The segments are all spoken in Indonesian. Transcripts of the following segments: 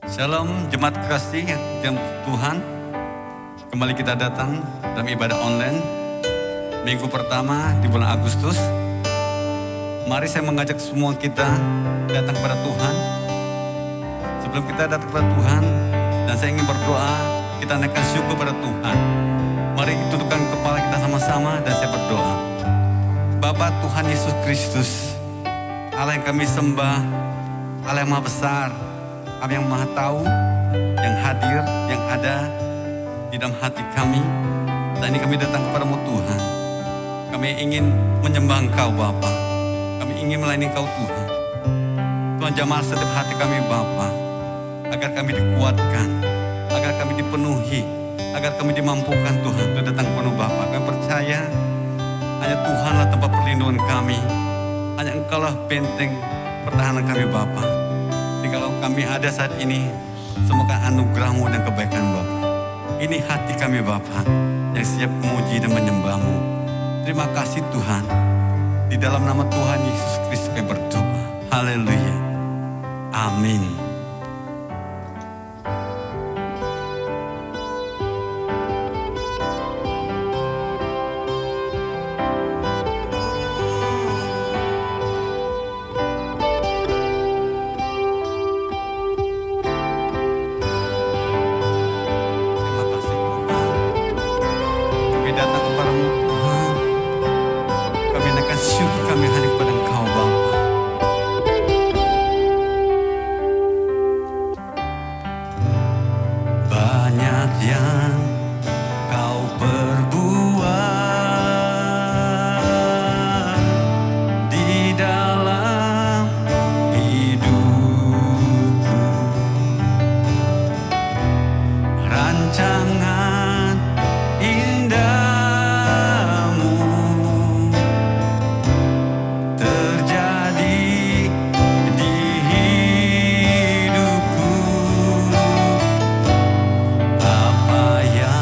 Shalom jemaat kasih yang Tuhan. Kembali kita datang dalam ibadah online minggu pertama di bulan Agustus. Mari saya mengajak semua kita datang kepada Tuhan. Sebelum kita datang kepada Tuhan dan saya ingin berdoa, kita naikkan syukur pada Tuhan. Mari tundukkan kepala kita sama-sama dan saya berdoa. Bapa Tuhan Yesus Kristus, Allah yang kami sembah, Allah yang maha besar, kami yang maha tahu, yang hadir, yang ada di dalam hati kami. Dan ini kami datang kepadamu Tuhan. Kami ingin menyembah Engkau Bapa. Kami ingin melayani Engkau Tuhan. Tuhan jamah setiap hati kami Bapa, agar kami dikuatkan, agar kami dipenuhi, agar kami dimampukan Tuhan untuk datang kepada Bapa. Kami percaya hanya Tuhanlah tempat perlindungan kami. Hanya Engkaulah benteng pertahanan kami Bapa. Kalau kami ada saat ini, semoga anugerah-Mu dan kebaikan Bapa. Ini hati kami Bapa yang siap memuji dan menyembah-Mu. Terima kasih Tuhan. Di dalam nama Tuhan Yesus Kristus kami berdoa. Haleluya. Amin. Apa yang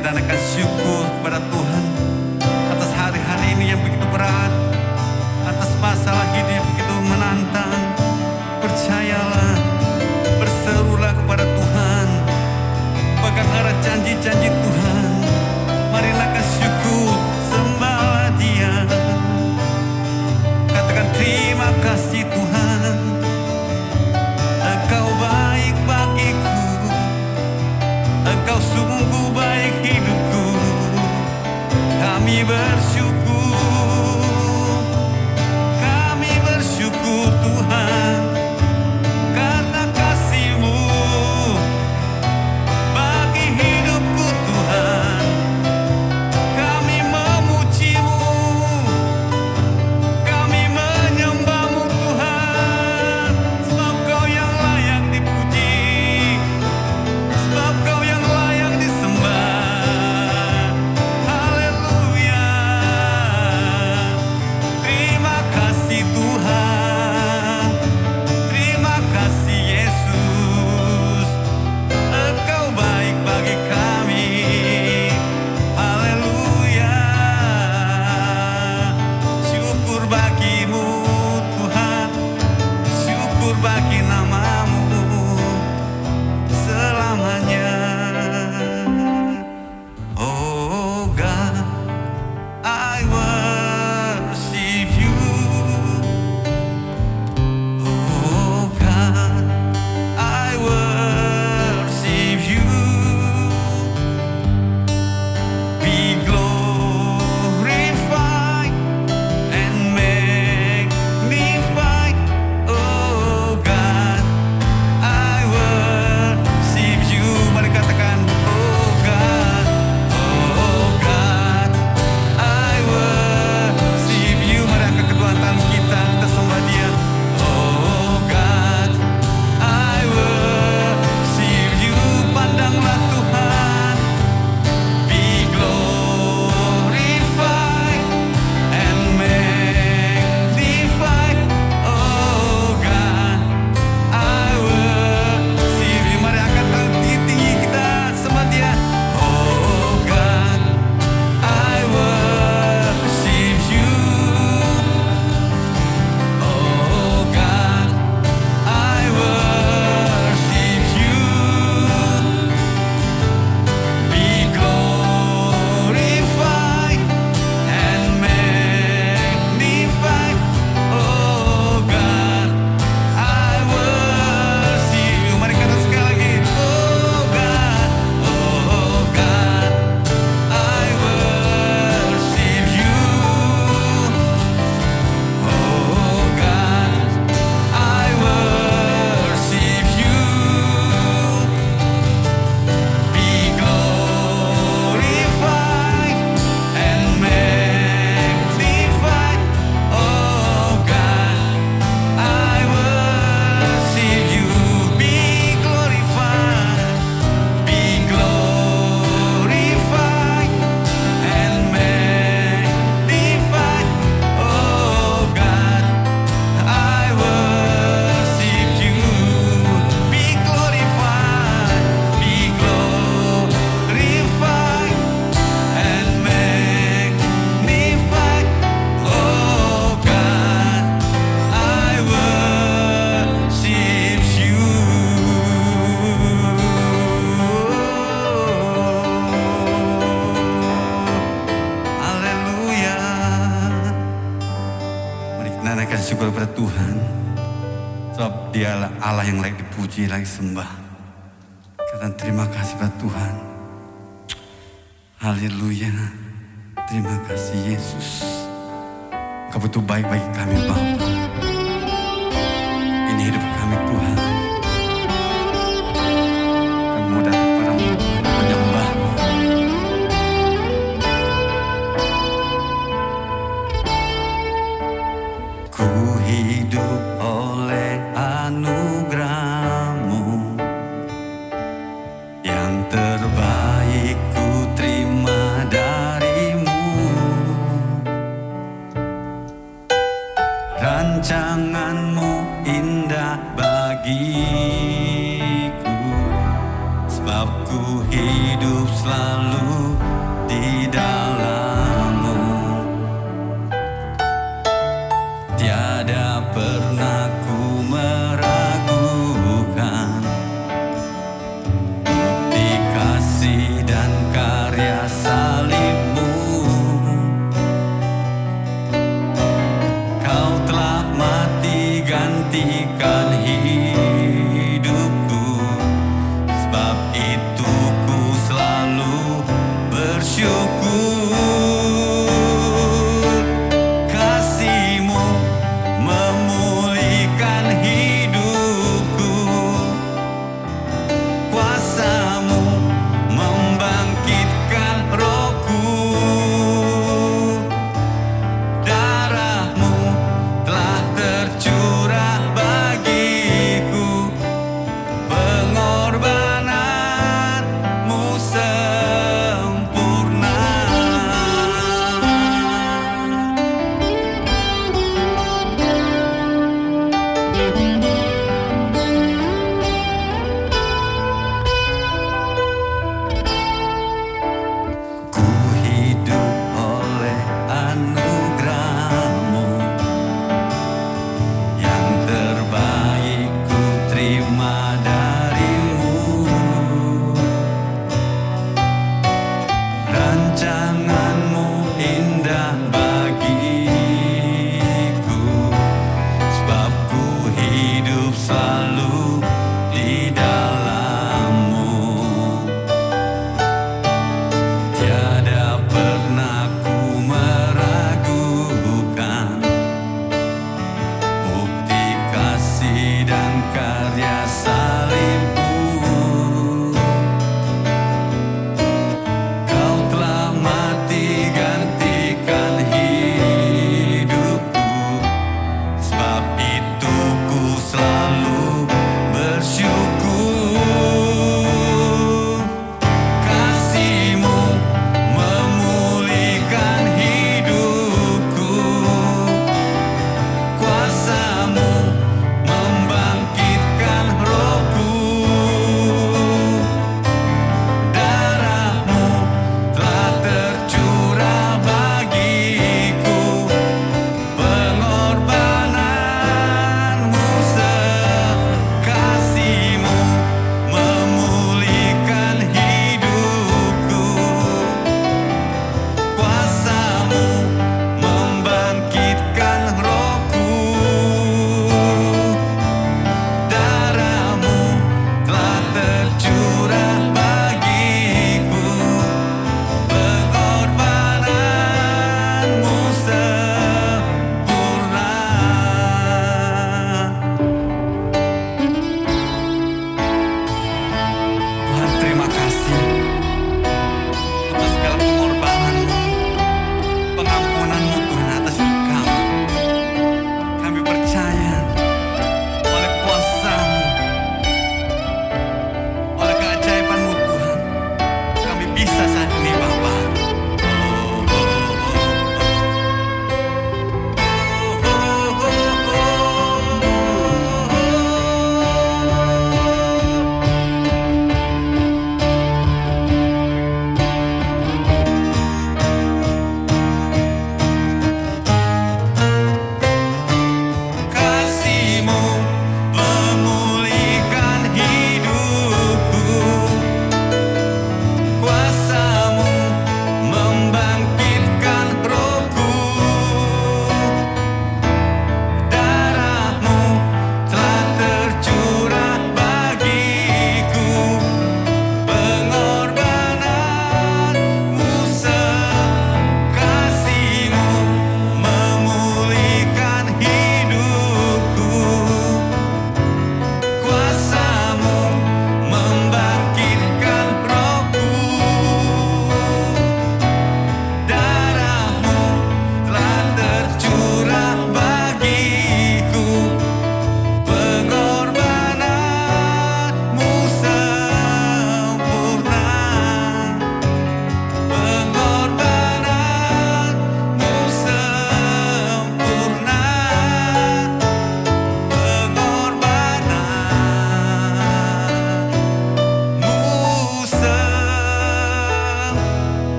kita naikkan syukur kepada Tuhan atas hari-hari ini yang begitu berat, atas masalah hidup yang begitu menantang. Percayalah, berserulah kepada Tuhan, pegang erat janji-janji Tuhan. Mari naikkan syukur, sembahlah Dia. Katakan terima kasih Tuhan, Engkau baik bagiku, Engkau sungguh baik hidupku. Kami bersyukur Tuhan, karena kasih-Mu bagi hidupku Tuhan. Kami memuji-Mu, kami menyembah-Mu Tuhan, sebab Kau yang layak dipuji, sebab Kau yang layak disembah. Haleluya. Terima kasih Tuhan, terima kasih Yesus, Engkau baik bagi kami. Haleluya. Syukur bagi-Mu Tuhan, syukur bagi nama-Mu selamanya. Oh God, I worship You. Oh God, I worship You. Be glorified and magnified. Oh God, I worship You. Mari katakan, oh God, I worship You. Mari angkat kedua tangan kita sembah Dia. Oh God, I worship You. Pandanglah Tuhan, be glorified and magnified. Oh God, I worship You. Mari angkat tangan tinggi kita sembah Dia. Oh God, I worship You. Oh God, I worship You. Be glorified and magnified. Oh God, I worship You. Mari kata sekali lagi. Oh God, I worship You. Oh God, I worship You. Be glorified and magnified. Oh God, I worship You. Be glorified, be glorified and magnified. Oh God, I worship You. Be glorified, be glorified and magnified. Oh God, I worship You. Haleluya. Mari kita naikkan syukur kepada Tuhan, sebab Dialah Allah yang layak dipuji, layak sembah. Katakan terima kasih pada Tuhan. Haleluya. Terima kasih Yesus. Kau betul baik bagi kami Bapa. Ini hidup kami Tuhan. Kami mau datang kepadamu Tuhan, menyembah-Mu. Ku hidup oleh anugerah-Mu, yang terbaik ku terima dari-Mu. Rancangan-Mu indah bagi di dalam-Mu. Tiada pernah ku meragukan bukti kasih dan karya salib-Mu. Kau telah mati gantikan hidupku, sebab itu ku selalu bersyukur. Kasih-Mu memulihkan hidupku, kuasa-Mu membangkitkan rohku. Darah-Mu telah tercurah bagiku, pengorbanan-Mu sempurna.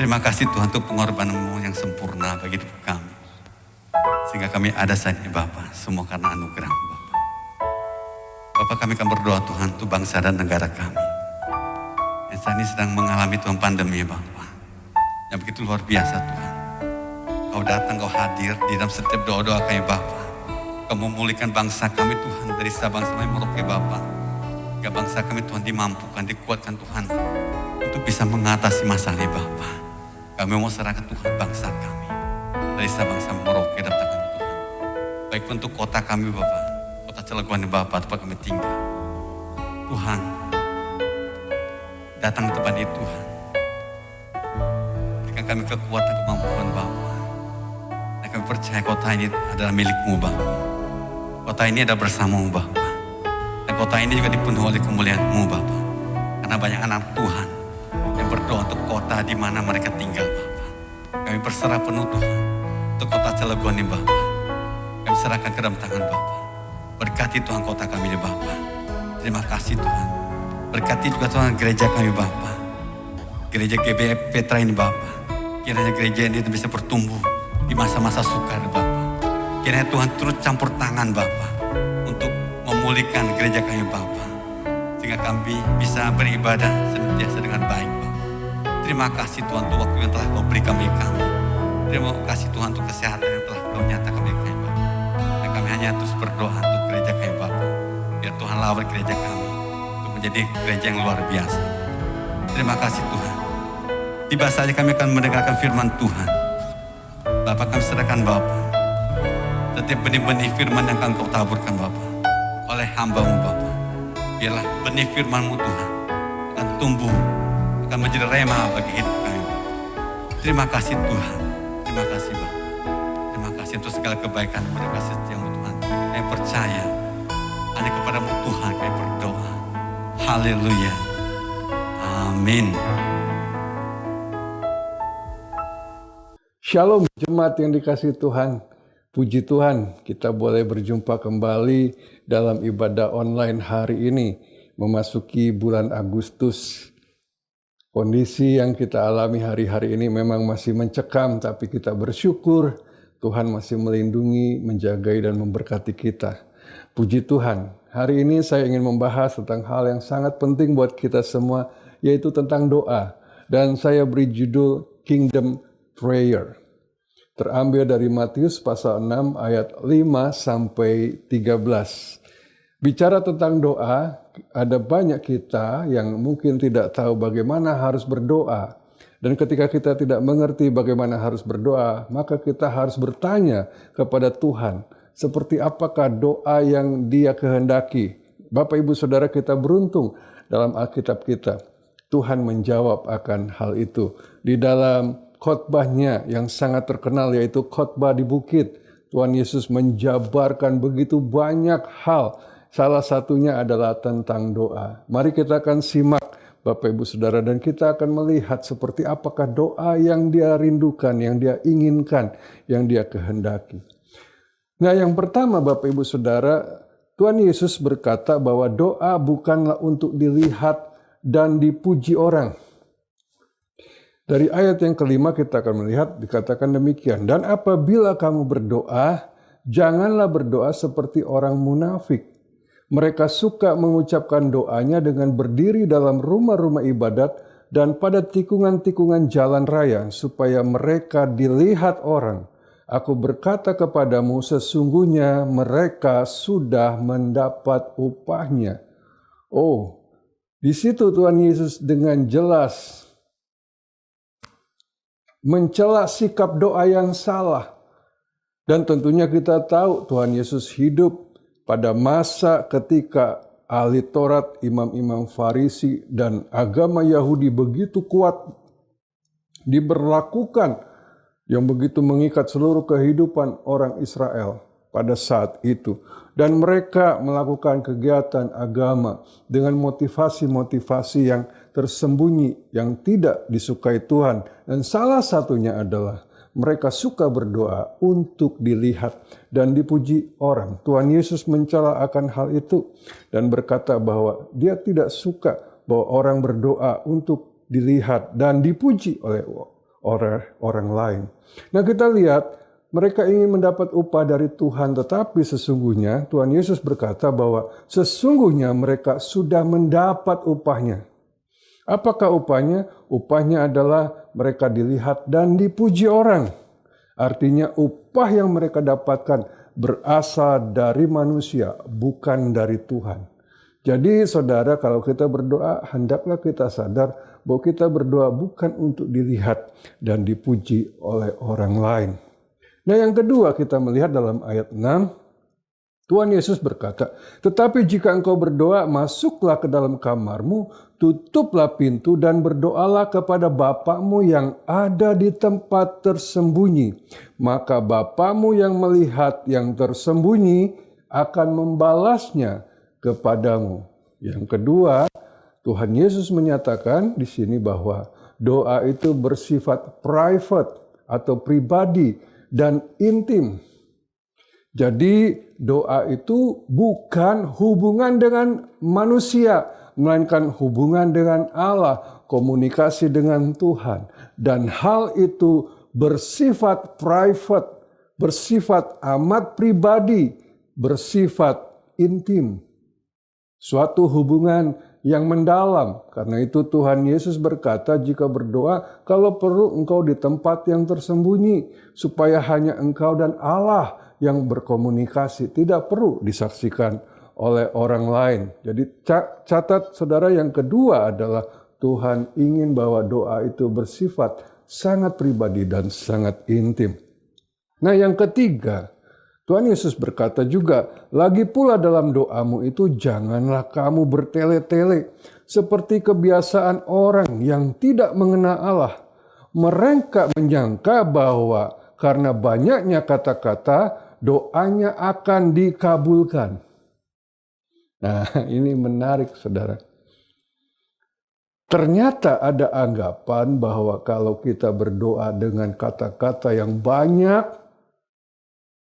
Terima kasih Tuhan untuk pengorbanan-Mu yang sempurna bagi hidup kami. Sehingga kami ada saat ini Bapa, semua karena anugerah Bapa. Bapa, kami akan berdoa Tuhan untuk bangsa dan negara kami. Yang saat ini sedang mengalami Tuhan pandemi Bapa. Yang begitu luar biasa Tuhan. Kau datang, Kau hadir di dalam setiap doa-doa kami Bapa. Kau memulihkan bangsa kami Tuhan dari Sabang sampai Merauke Bapa. Hingga bangsa kami Tuhan dimampukan, dikuatkan Tuhan untuk bisa mengatasi masalah ini Bapa. Kami mau serahkan Tuhan bangsa kami dari Sabang sampai Merauke dalam tangan Tuhan. Baik untuk kota kami Bapa, kota Cilegon Bapa tempat kami tinggal. Tuhan, datang ke tempat itu Tuhan. Berikan kami kekuatan, kemampuan Bapa. Dan kami percaya kota ini adalah milik-Mu Bapa. Kota ini adalah bersama-Mu Bapa. Dan kota ini juga dipenuhi oleh kemuliaan-Mu Bapa. Karena banyak anak Tuhan yang berdoa untuk kota di mana mereka tinggal Bapa. Kami berserah penuh Tuhan untuk kota Cilegon ini Bapa. Kami serahkan ke dalam tangan Bapa. Berkati Tuhan kota kami ini Bapa. Terima kasih Tuhan. Berkati juga Tuhan gereja kami Bapa. Gereja GBF Petra ini Bapa. Kiranya gereja ini bisa bertumbuh di masa-masa sukar Bapa. Kiranya Tuhan turut campur tangan Bapa untuk memulihkan gereja kami Bapa. Sehingga kami bisa beribadah senantiasa dengan baik Bapa. Terima kasih Tuhan untuk waktu yang telah Kau berikan bagi kami. Terima kasih Tuhan untuk kesehatan yang telah Kau nyatakan bagi kami Bapa. Dan kami hanya terus berdoa untuk gereja kami Bapa. Biar Tuhan lawat gereja kami untuk menjadi gereja yang luar biasa. Terima kasih Tuhan. Tiba saja kami akan mendengarkan firman Tuhan. Bapa, kami serahkan Bapa. Setiap benih-benih firman yang akan Kau taburkan Bapa oleh hamba-Mu Bapa. Biarlah benih firman-Mu Tuhan akan tumbuh, akan menjadi rema bagi hidup kami Bapa. Terima kasih Tuhan. Terima kasih Bapa. Terima kasih untuk segala kebaikan, terima kasih setiamu Tuhan. Kami percaya hanya kepada-Mu Tuhan kami berdoa. Haleluya. Amin. Shalom jemaat yang dikasihi Tuhan. Puji Tuhan, kita boleh berjumpa kembali dalam ibadah online hari ini, memasuki bulan Agustus. Kondisi yang kita alami hari-hari ini memang masih mencekam, tapi kita bersyukur Tuhan masih melindungi, menjagai, dan memberkati kita. Puji Tuhan, hari ini saya ingin membahas tentang hal yang sangat penting buat kita semua, yaitu tentang doa. Dan saya beri judul Kingdom Prayer. Terambil dari Matius pasal 6 ayat 5 sampai 13. Bicara tentang doa, ada banyak kita yang mungkin tidak tahu bagaimana harus berdoa. Dan ketika kita tidak mengerti bagaimana harus berdoa, maka kita harus bertanya kepada Tuhan, seperti apakah doa yang Dia kehendaki. Bapak, Ibu, Saudara, kita beruntung dalam Alkitab kita. Tuhan menjawab akan hal itu. Di dalam khotbahnya yang sangat terkenal, yaitu khotbah di bukit, Tuhan Yesus menjabarkan begitu banyak hal. Salah satunya adalah tentang doa. Mari kita akan simak Bapak Ibu Saudara, dan kita akan melihat seperti apakah doa yang Dia rindukan, yang Dia inginkan, yang Dia kehendaki. Nah, yang pertama Bapak Ibu Saudara, Tuhan Yesus berkata bahwa doa bukanlah untuk dilihat dan dipuji orang. Dari ayat yang kelima kita akan melihat dikatakan demikian. Dan apabila kamu berdoa, janganlah berdoa seperti orang munafik. Mereka suka mengucapkan doanya dengan berdiri dalam rumah-rumah ibadat dan pada tikungan-tikungan jalan raya supaya mereka dilihat orang. Aku berkata kepadamu, sesungguhnya mereka sudah mendapat upahnya. Oh, di situ Tuhan Yesus dengan jelas mencela sikap doa yang salah. Dan tentunya kita tahu Tuhan Yesus hidup pada masa ketika ahli Taurat, imam-imam Farisi, dan agama Yahudi begitu kuat diberlakukan, yang begitu mengikat seluruh kehidupan orang Israel pada saat itu. Dan mereka melakukan kegiatan agama dengan motivasi-motivasi yang tersembunyi, yang tidak disukai Tuhan. Dan salah satunya adalah mereka suka berdoa untuk dilihat dan dipuji orang. Tuhan Yesus mencela akan hal itu dan berkata bahwa Dia tidak suka bahwa orang berdoa untuk dilihat dan dipuji orang lain. Nah, kita lihat mereka ingin mendapat upah dari Tuhan, tetapi sesungguhnya Tuhan Yesus berkata bahwa sesungguhnya mereka sudah mendapat upahnya. Apakah upahnya? Upahnya adalah mereka dilihat dan dipuji orang. Artinya upah yang mereka dapatkan berasal dari manusia, bukan dari Tuhan. Jadi saudara, kalau kita berdoa, hendaklah kita sadar bahwa kita berdoa bukan untuk dilihat dan dipuji oleh orang lain. Nah, yang kedua kita melihat dalam ayat 6, Tuhan Yesus berkata, "Tetapi jika engkau berdoa, masuklah ke dalam kamarmu, tutuplah pintu dan berdoalah kepada Bapamu yang ada di tempat tersembunyi. Maka Bapamu yang melihat yang tersembunyi akan membalasnya kepadamu." Yang kedua, Tuhan Yesus menyatakan di sini bahwa doa itu bersifat private atau pribadi dan intim. Jadi doa itu bukan hubungan dengan manusia, melainkan hubungan dengan Allah, komunikasi dengan Tuhan. Dan hal itu bersifat private, bersifat amat pribadi, bersifat intim. Suatu hubungan yang mendalam. Karena itu Tuhan Yesus berkata, jika berdoa, kalau perlu engkau di tempat yang tersembunyi, supaya hanya engkau dan Allah yang berkomunikasi. Tidak perlu disaksikan oleh orang lain. Jadi catat saudara, yang kedua adalah Tuhan ingin bahwa doa itu bersifat sangat pribadi dan sangat intim. Nah, yang ketiga, Tuhan Yesus berkata juga, "Lagi pula dalam doamu itu janganlah kamu bertele-tele seperti kebiasaan orang yang tidak mengenal Allah. Mereka menyangka bahwa karena banyaknya kata-kata, doanya akan dikabulkan." Nah, ini menarik saudara. Ternyata ada anggapan bahwa kalau kita berdoa dengan kata-kata yang banyak,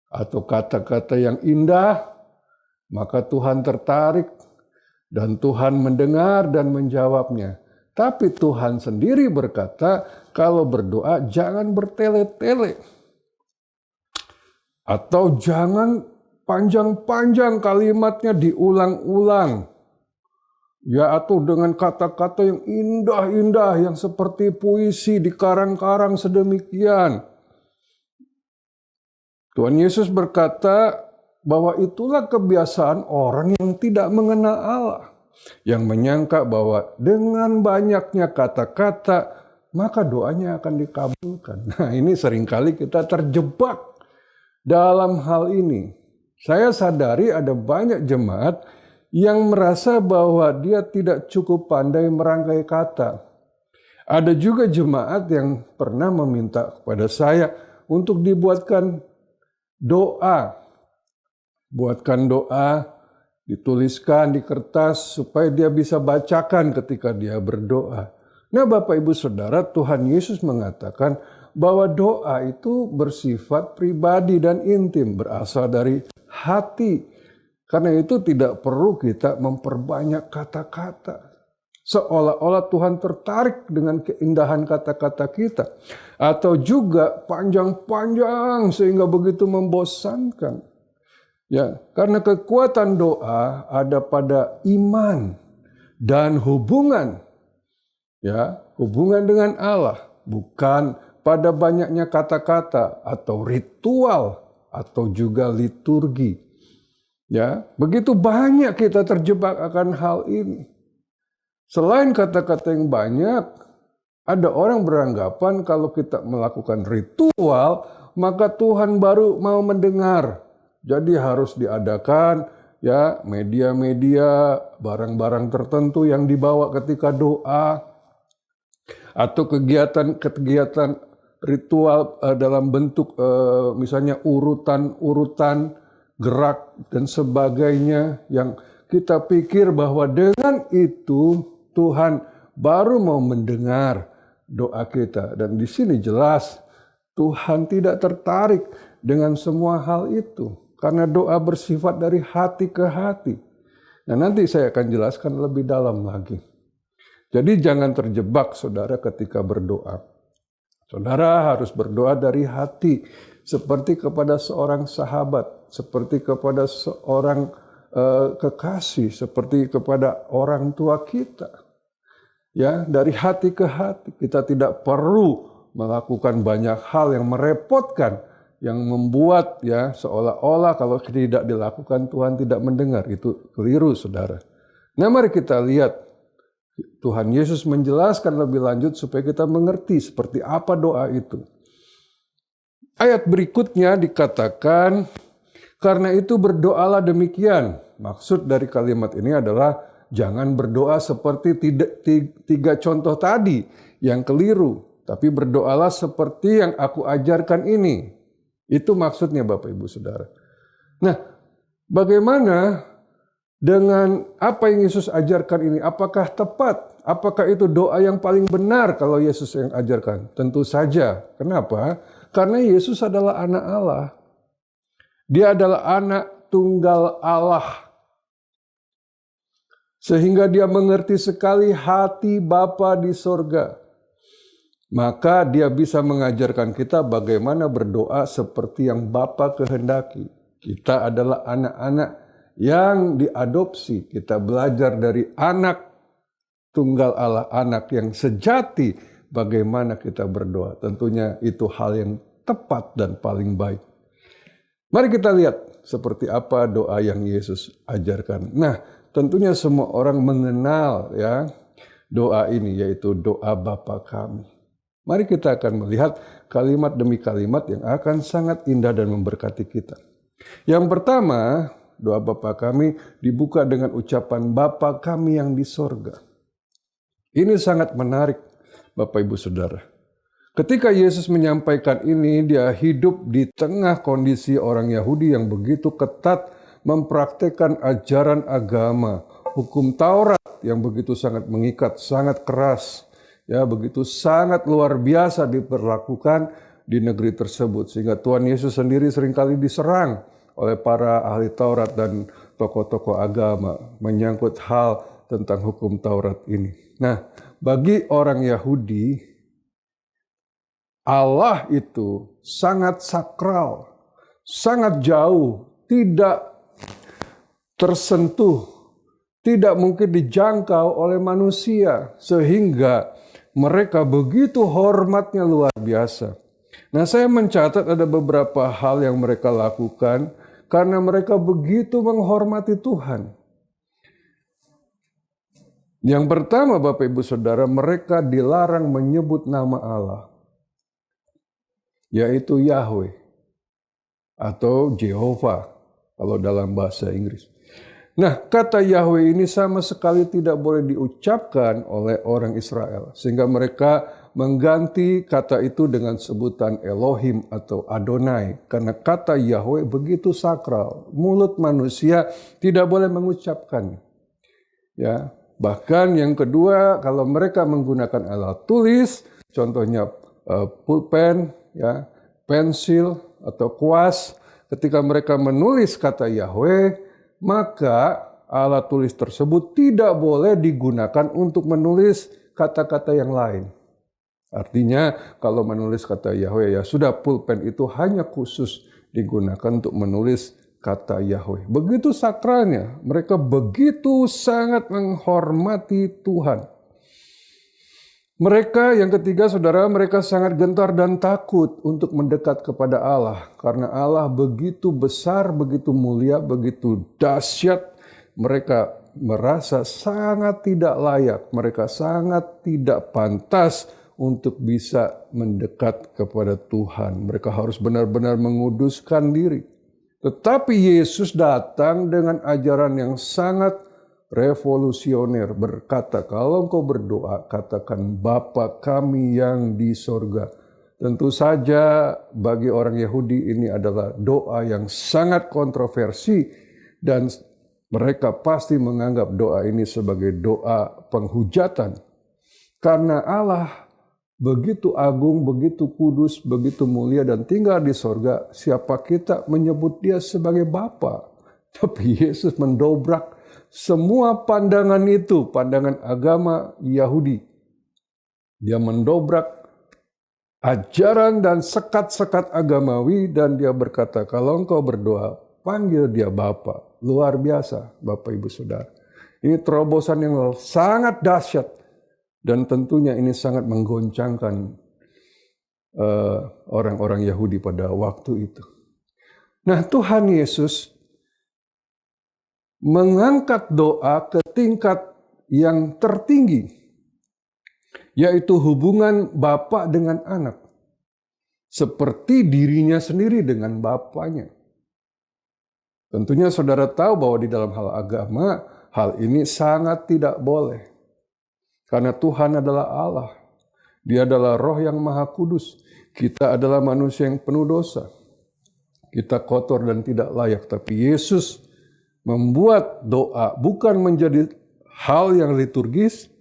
atau kata-kata yang indah, maka Tuhan tertarik dan Tuhan mendengar dan menjawabnya. Tapi Tuhan sendiri berkata, kalau berdoa jangan bertele-tele. Atau jangan panjang-panjang kalimatnya diulang-ulang. Ya, atau dengan kata-kata yang indah-indah, yang seperti puisi dikarang-karang sedemikian. Tuhan Yesus berkata bahwa itulah kebiasaan orang yang tidak mengenal Allah. Yang menyangka bahwa dengan banyaknya kata-kata, maka doanya akan dikabulkan. Nah, ini seringkali kita terjebak dalam hal ini. Saya sadari ada banyak jemaat yang merasa bahwa dia tidak cukup pandai merangkai kata. Ada juga jemaat yang pernah meminta kepada saya untuk dibuatkan doa. Buatkan doa, dituliskan di kertas supaya dia bisa bacakan ketika dia berdoa. Nah, Bapak Ibu Saudara, Tuhan Yesus mengatakan bahwa doa itu bersifat pribadi dan intim, berasal dari hati. Karena itu tidak perlu kita memperbanyak kata-kata. Seolah-olah Tuhan tertarik dengan keindahan kata-kata kita. Atau juga panjang-panjang sehingga begitu membosankan. Ya, karena kekuatan doa ada pada iman dan hubungan. Ya, hubungan dengan Allah. Bukan pada banyaknya kata-kata atau ritual atau juga liturgi. Ya, begitu banyak kita terjebak akan hal ini. Selain kata-kata yang banyak, ada orang beranggapan kalau kita melakukan ritual, maka Tuhan baru mau mendengar. Jadi harus diadakan ya media-media, barang-barang tertentu yang dibawa ketika doa, atau kegiatan-kegiatan ritual dalam bentuk misalnya urutan-urutan gerak dan sebagainya, yang kita pikir bahwa dengan itu Tuhan baru mau mendengar doa kita. Dan di sini jelas Tuhan tidak tertarik dengan semua hal itu. Karena doa bersifat dari hati ke hati. Nah, nanti saya akan jelaskan lebih dalam lagi. Jadi jangan terjebak saudara ketika berdoa. Saudara harus berdoa dari hati, seperti kepada seorang sahabat, seperti kepada seorang kekasih, seperti kepada orang tua kita. Ya, dari hati ke hati. Kita tidak perlu melakukan banyak hal yang merepotkan, yang membuat ya seolah-olah kalau tidak dilakukan Tuhan tidak mendengar. Itu keliru, saudara. Nah, mari kita lihat Tuhan Yesus menjelaskan lebih lanjut supaya kita mengerti seperti apa doa itu. Ayat berikutnya dikatakan, karena itu berdoalah demikian. Maksud dari kalimat ini adalah jangan berdoa seperti tiga contoh tadi yang keliru. Tapi berdoalah seperti yang aku ajarkan ini. Itu maksudnya Bapak Ibu Saudara. Nah, bagaimana dengan apa yang Yesus ajarkan ini? Apakah tepat? Apakah itu doa yang paling benar kalau Yesus yang ajarkan? Tentu saja. Kenapa? Karena Yesus adalah anak Allah. Dia adalah anak tunggal Allah. Sehingga dia mengerti sekali hati Bapa di sorga. Maka dia bisa mengajarkan kita bagaimana berdoa seperti yang Bapa kehendaki. Kita adalah anak-anak yang diadopsi. Kita belajar dari anak tunggal Allah, anak yang sejati, bagaimana kita berdoa. Tentunya itu hal yang tepat dan paling baik. Mari kita lihat seperti apa doa yang Yesus ajarkan. Nah, tentunya semua orang mengenal ya doa ini, yaitu doa Bapa kami. Mari kita akan melihat kalimat demi kalimat yang akan sangat indah dan memberkati kita. Yang pertama, doa Bapa kami dibuka dengan ucapan Bapa kami yang di sorga. Ini sangat menarik, Bapak Ibu Saudara. Ketika Yesus menyampaikan ini, dia hidup di tengah kondisi orang Yahudi yang begitu ketat mempraktekkan ajaran agama, hukum Taurat yang begitu sangat mengikat, sangat keras, ya begitu sangat luar biasa diperlakukan di negeri tersebut. Sehingga Tuhan Yesus sendiri seringkali diserang oleh para ahli Taurat dan tokoh-tokoh agama menyangkut hal tentang hukum Taurat ini. Nah, bagi orang Yahudi, Allah itu sangat sakral, sangat jauh, tidak tersentuh, tidak mungkin dijangkau oleh manusia, sehingga mereka begitu hormatnya luar biasa. Nah, saya mencatat ada beberapa hal yang mereka lakukan karena mereka begitu menghormati Tuhan. Yang pertama, Bapak Ibu Saudara, mereka dilarang menyebut nama Allah, yaitu Yahweh atau Jehovah kalau dalam bahasa Inggris. Nah, kata Yahweh ini sama sekali tidak boleh diucapkan oleh orang Israel, sehingga mereka mengganti kata itu dengan sebutan Elohim atau Adonai, karena kata Yahweh begitu sakral, mulut manusia tidak boleh mengucapkannya. Ya, bahkan yang kedua, kalau mereka menggunakan alat tulis, contohnya pulpen, ya, pensil atau kuas, ketika mereka menulis kata Yahweh, maka alat tulis tersebut tidak boleh digunakan untuk menulis kata-kata yang lain. Artinya kalau menulis kata Yahweh, ya sudah, pulpen itu hanya khusus digunakan untuk menulis kata Yahweh. Begitu sakralnya, mereka begitu sangat menghormati Tuhan. Mereka yang ketiga, saudara, mereka sangat gentar dan takut untuk mendekat kepada Allah. Karena Allah begitu besar, begitu mulia, begitu dahsyat. Mereka merasa sangat tidak layak, mereka sangat tidak pantas untuk bisa mendekat kepada Tuhan. Mereka harus benar-benar menguduskan diri. Tetapi Yesus datang dengan ajaran yang sangat revolusioner, berkata, kalau engkau berdoa, katakan Bapa kami yang di sorga. Tentu saja bagi orang Yahudi ini adalah doa yang sangat kontroversi, dan mereka pasti menganggap doa ini sebagai doa penghujatan. Karena Allah begitu agung, begitu kudus, begitu mulia dan tinggal di sorga, siapa kita menyebut dia sebagai Bapa? Tapi Yesus mendobrak semua pandangan itu, pandangan agama Yahudi. Dia mendobrak ajaran dan sekat-sekat agamawi, dan dia berkata, kalau engkau berdoa, panggil dia Bapa. Luar biasa, Bapak Ibu Saudara. Ini terobosan yang sangat dahsyat, dan tentunya ini sangat menggoncangkan orang-orang Yahudi pada waktu itu. Nah, Tuhan Yesus mengangkat doa ke tingkat yang tertinggi, yaitu hubungan Bapa dengan anak, seperti dirinya sendiri dengan Bapanya. Tentunya saudara tahu bahwa di dalam hal agama, hal ini sangat tidak boleh. Karena Tuhan adalah Allah. Dia adalah Roh yang Maha Kudus. Kita adalah manusia yang penuh dosa. Kita kotor dan tidak layak. Tapi Yesus membuat doa bukan menjadi hal yang liturgis,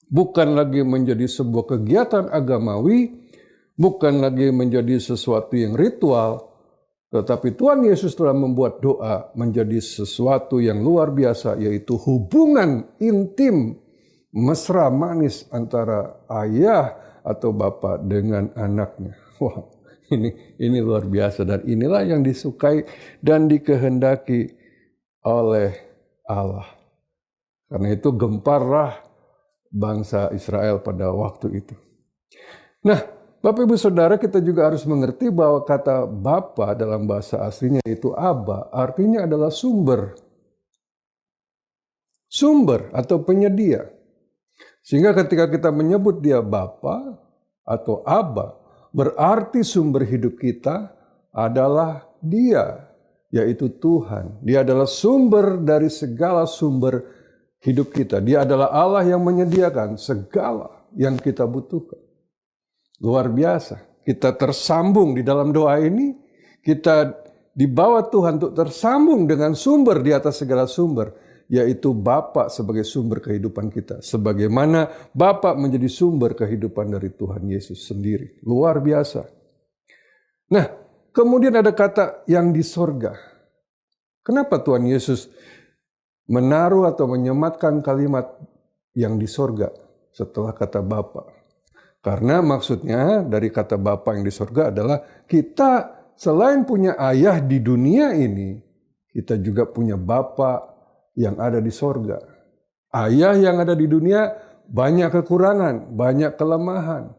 bukan lagi menjadi sebuah kegiatan agamawi, bukan lagi menjadi sesuatu yang ritual, tetapi Tuhan Yesus telah membuat doa menjadi sesuatu yang luar biasa, yaitu hubungan intim, mesra manis antara ayah atau bapa dengan anaknya. Wah, ini luar biasa, dan inilah yang disukai dan dikehendaki oleh Allah. Karena itu gemparlah bangsa Israel pada waktu itu. Nah, Bapak Ibu Saudara, kita juga harus mengerti bahwa kata Bapa dalam bahasa aslinya itu Aba, artinya adalah sumber. Sumber atau penyedia. Sehingga ketika kita menyebut dia Bapa atau Aba, berarti sumber hidup kita adalah Dia, yaitu Tuhan. Dia adalah sumber dari segala sumber hidup kita. Dia adalah Allah yang menyediakan segala yang kita butuhkan. Luar biasa. Kita tersambung di dalam doa ini. Kita dibawa Tuhan untuk tersambung dengan sumber di atas segala sumber, yaitu Bapa sebagai sumber kehidupan kita. Sebagaimana Bapa menjadi sumber kehidupan dari Tuhan Yesus sendiri. Luar biasa. Nah, kemudian ada kata yang di sorga. Kenapa Tuhan Yesus menaruh atau menyematkan kalimat yang di sorga setelah kata Bapa? Karena maksudnya dari kata Bapa yang di sorga adalah kita selain punya ayah di dunia ini, kita juga punya Bapa yang ada di sorga. Ayah yang ada di dunia banyak kekurangan, banyak kelemahan,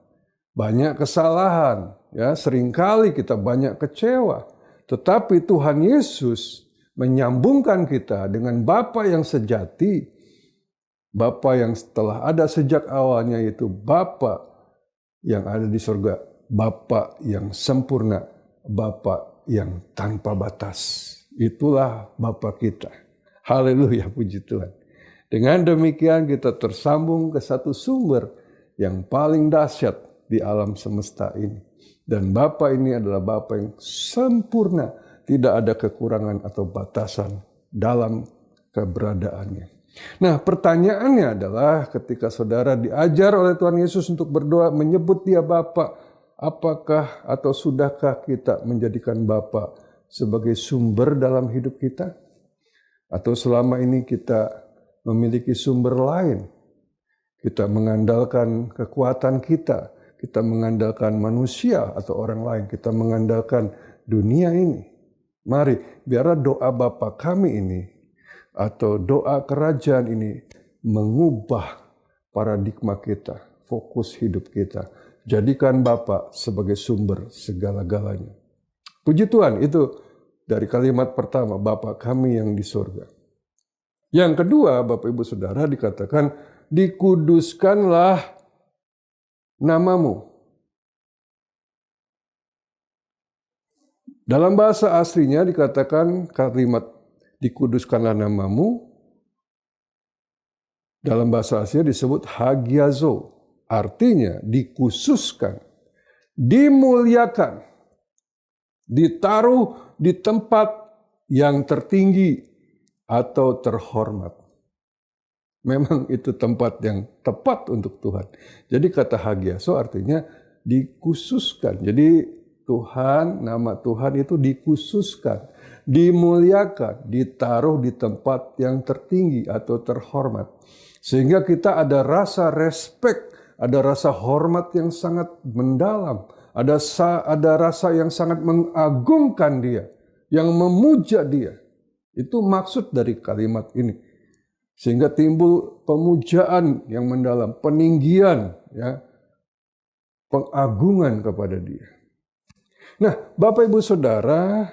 banyak kesalahan. Ya, seringkali kita banyak kecewa. Tetapi Tuhan Yesus menyambungkan kita dengan Bapa yang sejati, Bapa yang telah ada sejak awalnya, yaitu Bapa yang ada di surga, Bapa yang sempurna, Bapa yang tanpa batas. Itulah Bapa kita. Haleluya, puji Tuhan. Dengan demikian kita tersambung ke satu sumber yang paling dahsyat di alam semesta ini. Dan Bapa ini adalah Bapa yang sempurna, tidak ada kekurangan atau batasan dalam keberadaannya. Nah, pertanyaannya adalah ketika saudara diajar oleh Tuhan Yesus untuk berdoa menyebut dia Bapa, apakah atau sudahkah kita menjadikan Bapa sebagai sumber dalam hidup kita? Atau selama ini kita memiliki sumber lain? Kita mengandalkan kekuatan kita, kita mengandalkan manusia atau orang lain, kita mengandalkan dunia ini. Mari, biarlah doa Bapa kami ini atau doa kerajaan ini mengubah paradigma kita, fokus hidup kita. Jadikan Bapa sebagai sumber segala-galanya. Puji Tuhan, itu dari kalimat pertama, Bapa kami yang di surga. Yang kedua, Bapak Ibu Saudara, dikatakan dikuduskanlah namamu. Dalam bahasa aslinya dikatakan kalimat dikuduskanlah namamu, dalam bahasa aslinya disebut hagiazo, artinya dikhususkan, dimuliakan, ditaruh di tempat yang tertinggi atau terhormat. Memang itu tempat yang tepat untuk Tuhan. Jadi kata hagiazo artinya dikhususkan. Jadi Tuhan, nama Tuhan itu dikhususkan, dimuliakan, ditaruh di tempat yang tertinggi atau terhormat. Sehingga kita ada rasa respect, ada rasa hormat yang sangat mendalam, ada rasa yang sangat mengagungkan dia, yang memuja dia. Itu maksud dari kalimat ini. Sehingga timbul pemujaan yang mendalam, peninggian, ya, pengagungan kepada dia. Nah, Bapak Ibu Saudara,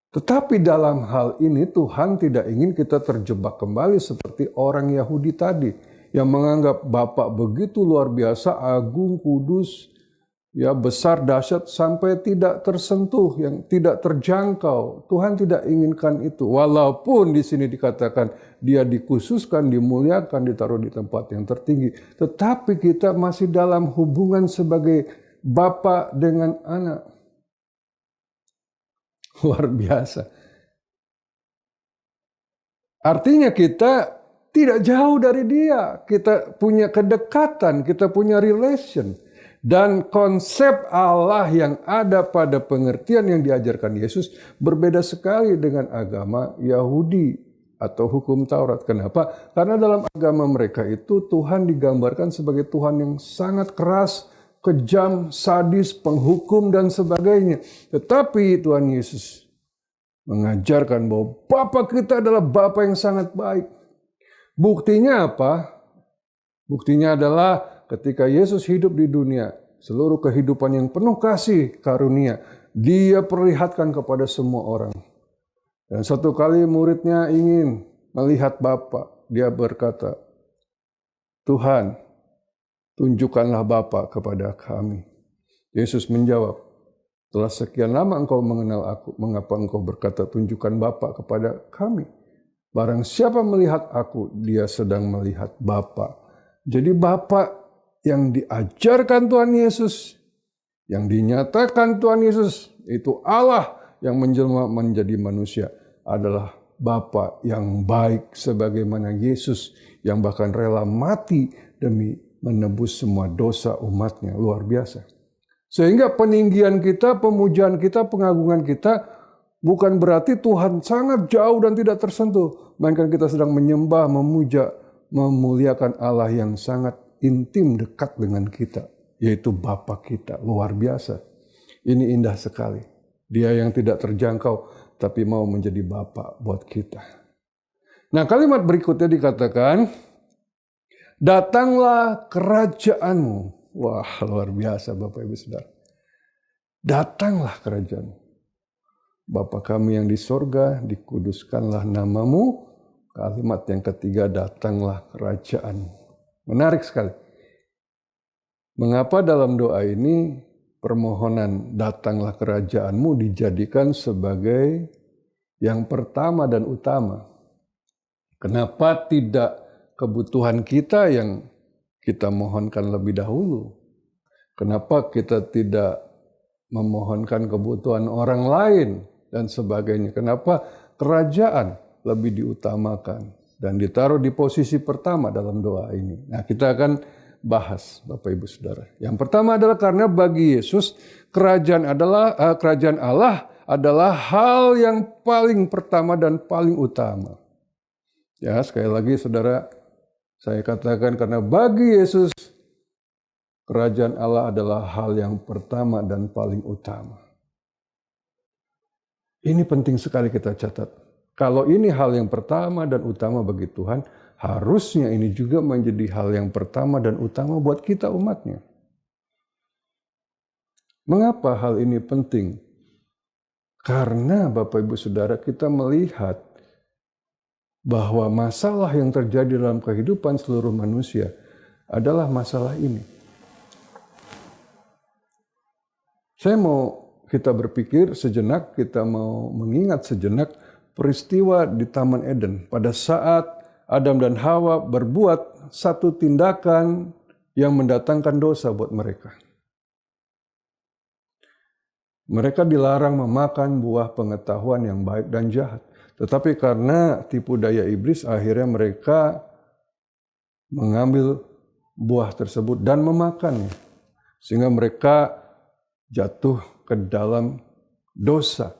tetapi dalam hal ini Tuhan tidak ingin kita terjebak kembali seperti orang Yahudi tadi yang menganggap Bapa begitu luar biasa, agung, kudus, ya besar, dahsyat sampai tidak tersentuh, yang tidak terjangkau. Tuhan tidak inginkan itu. Walaupun di sini dikatakan dia dikhususkan, dimuliakan, ditaruh di tempat yang tertinggi, tetapi kita masih dalam hubungan sebagai Bapa dengan anak. Luar biasa. Artinya kita tidak jauh dari dia. Kita punya kedekatan, kita punya relation. Dan konsep Allah yang ada pada pengertian yang diajarkan Yesus berbeda sekali dengan agama Yahudi atau hukum Taurat. Kenapa? Karena dalam agama mereka itu Tuhan digambarkan sebagai Tuhan yang sangat keras, kejam, sadis, penghukum, dan sebagainya. Tetapi Tuhan Yesus mengajarkan bahwa Bapa kita adalah Bapa yang sangat baik. Buktinya apa? Buktinya adalah ketika Yesus hidup di dunia, seluruh kehidupan yang penuh kasih karunia, dia perlihatkan kepada semua orang. Dan satu kali muridnya ingin melihat Bapa, dia berkata, Tuhan, tunjukkanlah Bapa kepada kami. Yesus menjawab, telah sekian lama engkau mengenal aku, mengapa engkau berkata tunjukkan Bapa kepada kami? Barang siapa melihat aku, dia sedang melihat Bapa. Jadi Bapa yang diajarkan Tuhan Yesus, yang dinyatakan Tuhan Yesus, itu Allah yang menjelma menjadi manusia, adalah Bapa yang baik sebagaimana Yesus yang bahkan rela mati demi menebus semua dosa umatnya. Luar biasa. Sehingga peninggian kita, pemujaan kita, pengagungan kita bukan berarti Tuhan sangat jauh dan tidak tersentuh. Melainkan kita sedang menyembah, memuja, memuliakan Allah yang sangat intim dekat dengan kita. Yaitu Bapa kita. Luar biasa. Ini indah sekali. Dia yang tidak terjangkau tapi mau menjadi Bapa buat kita. Nah, kalimat berikutnya dikatakan, datanglah kerajaanmu. Wah, luar biasa Bapak Ibu Saudara. Datanglah kerajaanmu. Bapa kami yang di sorga, dikuduskanlah namamu. Kalimat yang ketiga, datanglah kerajaanmu. Menarik sekali. Mengapa dalam doa ini permohonan datanglah kerajaanmu dijadikan sebagai yang pertama dan utama? Kenapa tidak kebutuhan kita yang kita mohonkan lebih dahulu? Kenapa kita tidak memohonkan kebutuhan orang lain dan sebagainya? Kenapa kerajaan lebih diutamakan dan ditaruh di posisi pertama dalam doa ini? Nah, kita akan bahas Bapak Ibu Saudara. Yang pertama adalah karena bagi Yesus kerajaan Allah adalah hal yang paling pertama dan paling utama. Ya, sekali lagi Saudara, saya katakan karena bagi Yesus kerajaan Allah adalah hal yang pertama dan paling utama. Ini penting sekali kita catat. Kalau ini hal yang pertama dan utama bagi Tuhan, harusnya ini juga menjadi hal yang pertama dan utama buat kita umatnya. Mengapa hal ini penting? Karena Bapak Ibu Saudara, kita melihat bahwa masalah yang terjadi dalam kehidupan seluruh manusia adalah masalah ini. Saya mau kita berpikir sejenak, kita mau mengingat sejenak peristiwa di Taman Eden pada saat Adam dan Hawa berbuat satu tindakan yang mendatangkan dosa buat mereka. Mereka dilarang memakan buah pengetahuan yang baik dan jahat. Tetapi karena tipu daya iblis, akhirnya mereka mengambil buah tersebut dan memakannya. Sehingga mereka jatuh ke dalam dosa.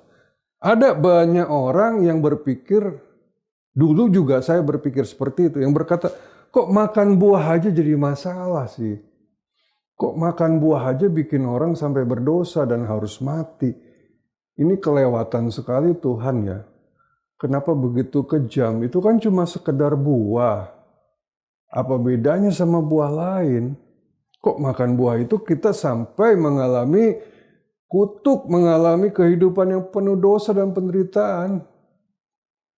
Ada banyak orang yang berpikir, dulu juga saya berpikir seperti itu, yang berkata, Kok makan buah aja jadi masalah sih? Kok makan buah aja bikin orang sampai berdosa dan harus mati? Ini kelewatan sekali Tuhan ya. Kenapa begitu kejam? Itu kan cuma sekedar buah. Apa bedanya sama buah lain? Kok makan buah itu kita sampai mengalami kutuk, mengalami kehidupan yang penuh dosa dan penderitaan.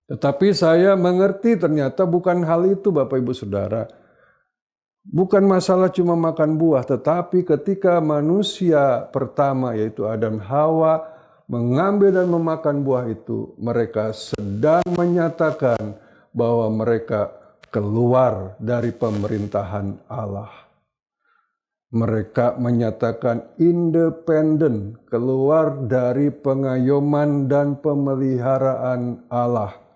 Tetapi saya mengerti ternyata bukan hal itu Bapak Ibu Saudara. Bukan masalah cuma makan buah, tetapi ketika manusia pertama yaitu Adam Hawa mengambil dan memakan buah itu, mereka sedang menyatakan bahwa mereka keluar dari pemerintahan Allah. Mereka menyatakan independen, keluar dari pengayoman dan pemeliharaan Allah.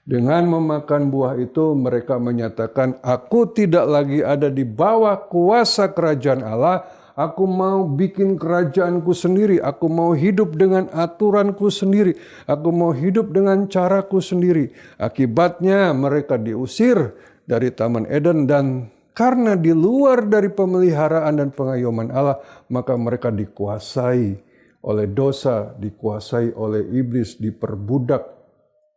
Dengan memakan buah itu mereka menyatakan, aku tidak lagi ada di bawah kuasa kerajaan Allah, aku mau bikin kerajaanku sendiri, aku mau hidup dengan aturanku sendiri, aku mau hidup dengan caraku sendiri. Akibatnya mereka diusir dari Taman Eden dan karena di luar dari pemeliharaan dan pengayoman Allah, maka mereka dikuasai oleh dosa, dikuasai oleh iblis, diperbudak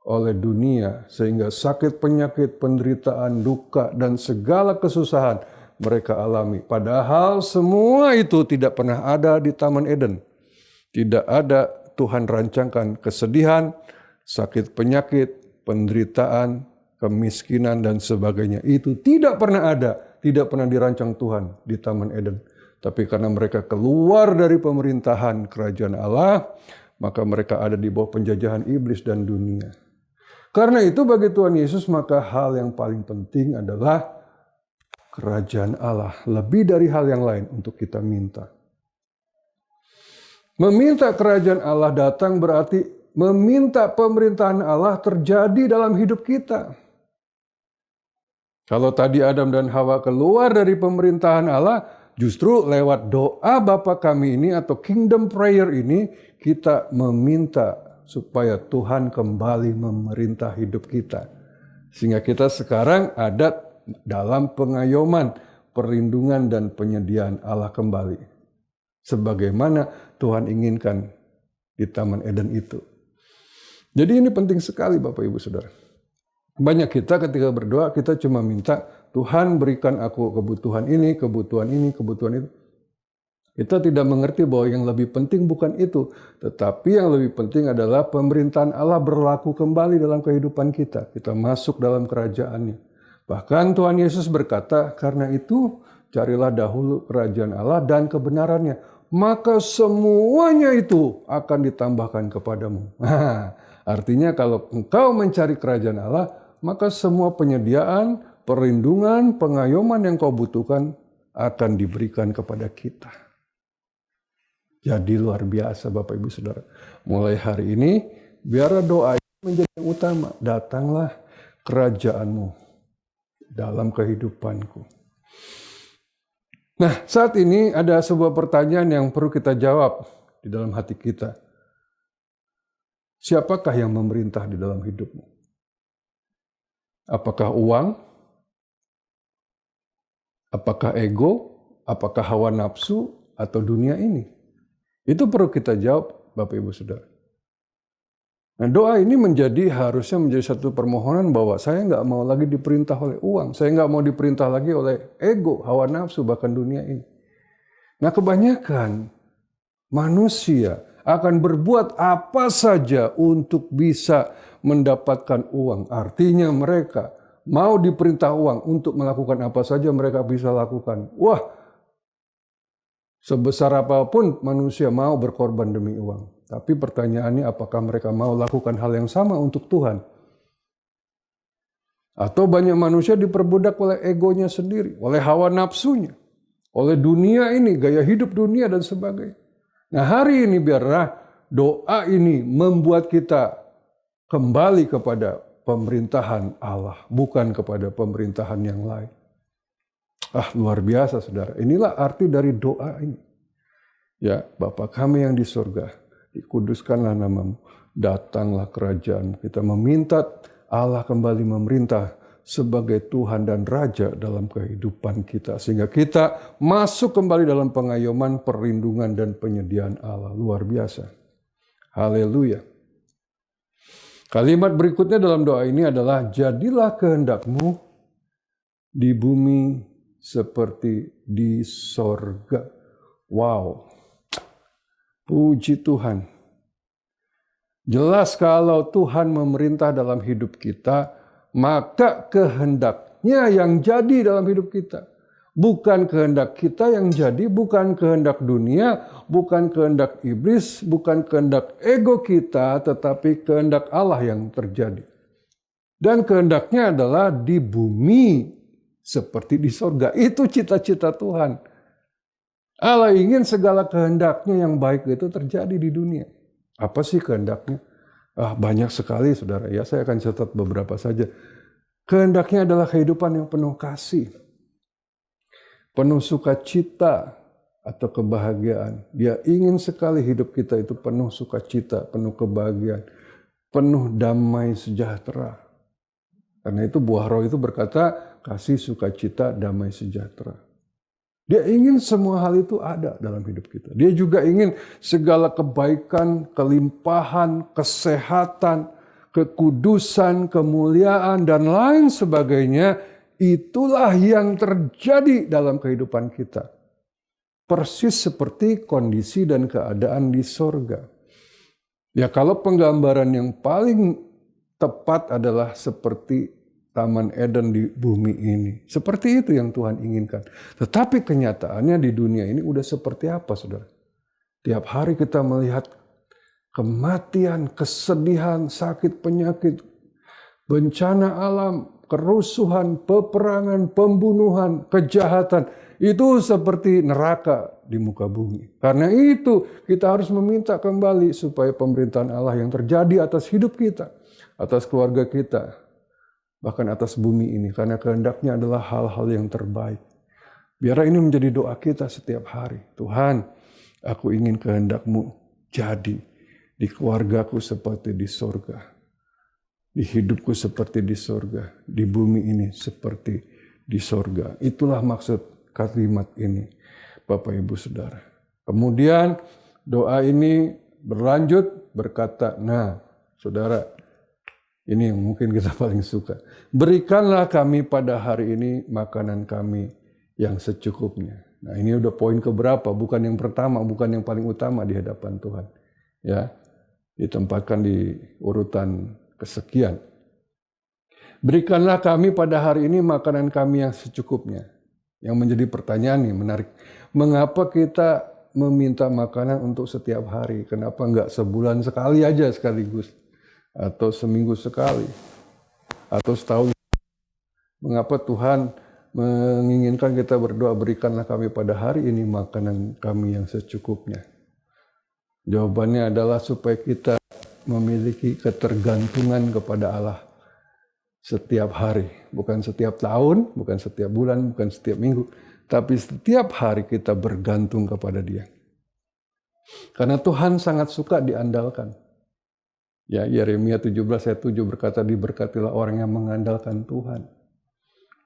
oleh dunia, sehingga sakit, penyakit, penderitaan, duka, dan segala kesusahan mereka alami. Padahal semua itu tidak pernah ada di Taman Eden. Tidak ada Tuhan rancangkan kesedihan, sakit, penyakit, penderitaan, kemiskinan, dan sebagainya. Itu tidak pernah ada, tidak pernah dirancang Tuhan di Taman Eden. Tapi karena mereka keluar dari pemerintahan kerajaan Allah, maka mereka ada di bawah penjajahan iblis dan dunia. Karena itu bagi Tuhan Yesus maka hal yang paling penting adalah kerajaan Allah. Lebih dari hal yang lain untuk kita minta. Meminta kerajaan Allah datang berarti meminta pemerintahan Allah terjadi dalam hidup kita. Kalau tadi Adam dan Hawa keluar dari pemerintahan Allah, justru lewat doa Bapa kami ini atau kingdom prayer ini kita meminta supaya Tuhan kembali memerintah hidup kita. Sehingga kita sekarang ada dalam pengayoman, perlindungan, dan penyediaan Allah kembali. Sebagaimana Tuhan inginkan di Taman Eden itu. Jadi ini penting sekali Bapak Ibu Saudara. Banyak kita ketika berdoa, kita cuma minta, Tuhan berikan aku kebutuhan ini, kebutuhan ini, kebutuhan itu. Kita tidak mengerti bahwa yang lebih penting bukan itu. Tetapi yang lebih penting adalah pemerintahan Allah berlaku kembali dalam kehidupan kita. Kita masuk dalam kerajaannya. Bahkan Tuhan Yesus berkata, karena itu carilah dahulu kerajaan Allah dan kebenarannya. Maka semuanya itu akan ditambahkan kepadamu. Artinya kalau engkau mencari kerajaan Allah, maka semua penyediaan, perlindungan, pengayoman yang kau butuhkan akan diberikan kepada kita. Jadi luar biasa Bapak Ibu Saudara. Mulai hari ini, biarlah doa menjadi yang utama. Datanglah kerajaanmu dalam kehidupanku. Nah, saat ini ada sebuah pertanyaan yang perlu kita jawab di dalam hati kita. Siapakah yang memerintah di dalam hidupmu? Apakah uang? Apakah ego? Apakah hawa nafsu? Atau dunia ini? Itu perlu kita jawab Bapak Ibu Saudara. Nah doa ini harusnya menjadi satu permohonan bahwa saya nggak mau lagi diperintah oleh uang. Saya nggak mau diperintah lagi oleh ego, hawa nafsu, bahkan dunia ini. Nah kebanyakan manusia akan berbuat apa saja untuk bisa mendapatkan uang. Artinya mereka mau diperintah uang untuk melakukan apa saja mereka bisa lakukan. Wah, sebesar apapun manusia mau berkorban demi uang. Tapi pertanyaannya apakah mereka mau lakukan hal yang sama untuk Tuhan? Atau banyak manusia diperbudak oleh egonya sendiri, oleh hawa nafsunya, oleh dunia ini, gaya hidup dunia dan sebagainya. Nah hari ini biarlah doa ini membuat kita kembali kepada pemerintahan Allah, bukan kepada pemerintahan yang lain. Luar biasa saudara. Inilah arti dari doa ini. Ya, Bapa kami yang di surga, dikuduskanlah namamu, datanglah kerajaan. Kita meminta Allah kembali memerintah sebagai Tuhan dan Raja dalam kehidupan kita. Sehingga kita masuk kembali dalam pengayoman, perlindungan, dan penyediaan Allah. Luar biasa. Haleluya. Kalimat berikutnya dalam doa ini adalah, jadilah kehendak-Mu di bumi seperti di sorga. Wow. Puji Tuhan. Jelas kalau Tuhan memerintah dalam hidup kita, maka kehendaknya yang jadi dalam hidup kita. Bukan kehendak kita yang jadi, bukan kehendak dunia, bukan kehendak iblis, bukan kehendak ego kita, tetapi kehendak Allah yang terjadi. Dan kehendaknya adalah di bumi seperti di sorga. Itu cita-cita Tuhan. Allah ingin segala kehendaknya yang baik itu terjadi di dunia. Apa sih kehendaknya? Banyak sekali saudara. Ya, saya akan catat beberapa saja. Kehendaknya adalah kehidupan yang penuh kasih, penuh sukacita atau kebahagiaan. Dia ingin sekali hidup kita itu penuh sukacita, penuh kebahagiaan, penuh damai sejahtera. Karena itu buah roh itu berkata kasih, sukacita, damai sejahtera. Dia ingin semua hal itu ada dalam hidup kita. Dia juga ingin segala kebaikan, kelimpahan, kesehatan, kekudusan, kemuliaan, dan lain sebagainya. Itulah yang terjadi dalam kehidupan kita. Persis seperti kondisi dan keadaan di sorga. Ya, kalau penggambaran yang paling tepat adalah seperti Taman Eden di bumi ini. Seperti itu yang Tuhan inginkan. Tetapi kenyataannya di dunia ini udah seperti apa, saudara? Tiap hari kita melihat kematian, kesedihan, sakit, penyakit, bencana alam, kerusuhan, peperangan, pembunuhan, kejahatan. Itu seperti neraka di muka bumi. Karena itu kita harus meminta kembali supaya pemerintahan Allah yang terjadi atas hidup kita, atas keluarga kita, bahkan atas bumi ini. Karena kehendaknya adalah hal-hal yang terbaik. Biarlah ini menjadi doa kita setiap hari. Tuhan, aku ingin kehendak-Mu jadi di keluargaku seperti di sorga, di hidupku seperti di sorga, di bumi ini seperti di sorga. Itulah maksud kalimat ini, Bapak Ibu Saudara. Kemudian doa ini berlanjut berkata, nah saudara, ini yang mungkin kita paling suka. Berikanlah kami pada hari ini makanan kami yang secukupnya. Nah, ini udah poin keberapa? Bukan yang pertama, bukan yang paling utama di hadapan Tuhan. Ya, ditempatkan di urutan kesekian. Berikanlah kami pada hari ini makanan kami yang secukupnya. Yang menjadi pertanyaan nih menarik. Mengapa kita meminta makanan untuk setiap hari? Kenapa enggak sebulan sekali aja sekaligus? Atau seminggu sekali, atau setahun. Mengapa Tuhan menginginkan kita berdoa, berikanlah kami pada hari ini makanan kami yang secukupnya? Jawabannya adalah supaya kita memiliki ketergantungan kepada Allah setiap hari. Bukan setiap tahun, bukan setiap bulan, bukan setiap minggu, tapi setiap hari kita bergantung kepada Dia. Karena Tuhan sangat suka diandalkan. Ya, Yeremia 17 ayat 7 berkata, diberkatilah orang yang mengandalkan Tuhan.